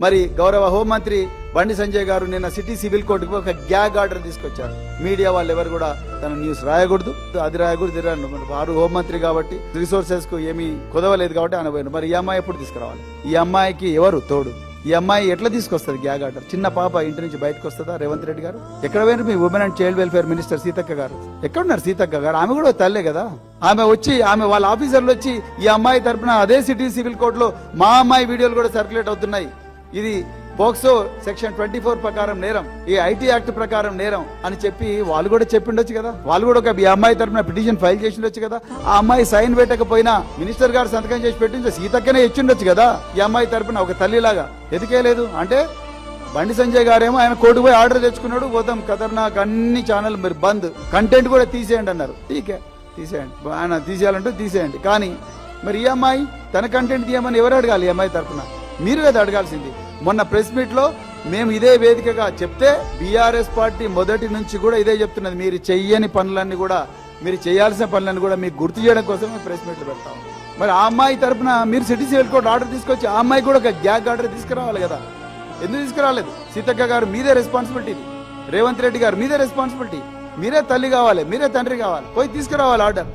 మరి గౌరవ హోంమంత్రి బండి సంజయ్ గారు నిన్న సిటీ సివిల్ కోర్టుకు ఒక గ్యాగ్ ఆర్డర్ తీసుకొచ్చారు. మీడియా వాళ్ళు ఎవరు కూడా తన న్యూస్ రాయకూడదు, అది రాయకూడదు. వారు హోంమంత్రి కాబట్టి రిసోర్సెస్ కు ఏమీ కుదవలేదు కాబట్టి ఆయన పోయినారు. మరి ఈ అమ్మాయి ఎప్పుడు తీసుకురావాలి? ఈ అమ్మాయికి ఎవరు తోడు? ఈ అమ్మాయి ఎట్లా తీసుకొస్తుంది గ్యాగ్ ఆర్డర్? చిన్న పాప ఇంటి నుంచి బయటకు వస్తుందా? రేవంత్ రెడ్డి గారు ఎక్కడ పోయినారు? మీ women and child welfare minister Seethakka గారు ఎక్కడున్నారు? సీతక్క గారు ఆమె కూడా తల్లే కదా. ఆమె వాళ్ళ ఆఫీసర్లు వచ్చి ఈ అమ్మాయి తరపున అదే సిటీ సివిల్ కోర్టులో మా అమ్మాయి వీడియోలు కూడా సర్క్యులేట్ అవుతున్నాయి. ఇది పోక్సో సెక్షన్ 24 ప్రకారం నేరం, ఈ ఐటీ యాక్ట్ ప్రకారం నేరం అని చెప్పి వాళ్ళు కూడా చెప్పిండొచ్చు కదా. వాళ్ళు కూడా ఒక ఈ అమ్మాయి తరపున పిటిషన్ ఫైల్ చేసిండొచ్చు కదా. ఆ అమ్మాయి సైన్ పెట్టకపోయినా మినిస్టర్ గారు సంతకం చేసి పెట్టించే సీతక్కనే ఇచ్చిండొచ్చు కదా. ఈ అమ్మాయి తరపున ఒక తల్లిలాగా ఎదికేలేదు అంటే బండి సంజయ్ గారేమో ఆయన కోర్టు పోయి ఆర్డర్ తెచ్చుకున్నాడు. పోతాం ఖతర్నాక్ అన్ని ఛానల్ మరి బంద్, కంటెంట్ కూడా తీసేయండి అన్నారు. ఠీకే తీసేయండి, ఆయన తీసేయాలంటే తీసేయండి. కానీ మరి ఈ అమ్మాయి తన కంటెంట్ తీయమని ఎవరు అడగాలి? ఈ అమ్మాయి తరపున మీరు కదా అడగాల్సింది. మొన్న ప్రెస్ మీట్ లో మేము ఇదే వేదికగా చెప్తే బీఆర్ఎస్ పార్టీ మొదటి నుంచి కూడా ఇదే చెప్తున్నది. మీరు చెయ్యని పనులన్నీ కూడా, మీరు చేయాల్సిన పనులన్నీ కూడా మీకు గుర్తు చేయడం కోసం మేము ప్రెస్ మీట్లు పెడతాం. మరి ఆ అమ్మాయి తరపున మీరు సిటీ సివిల్ కోర్టు ఆర్డర్ తీసుకొచ్చి ఆ అమ్మాయి కూడా ఒక గ్యాగ్ ఆర్డర్ తీసుకురావాలి కదా. ఎందుకు తీసుకురాలేదు? సీతక్క గారు మీదే రెస్పాన్సిబిలిటీ, రేవంత్ రెడ్డి గారు మీదే రెస్పాన్సిబిలిటీ. మీరే తల్లి కావాలి, మీరే తండ్రి కావాలి, పోయి తీసుకురావాలి ఆర్డర్.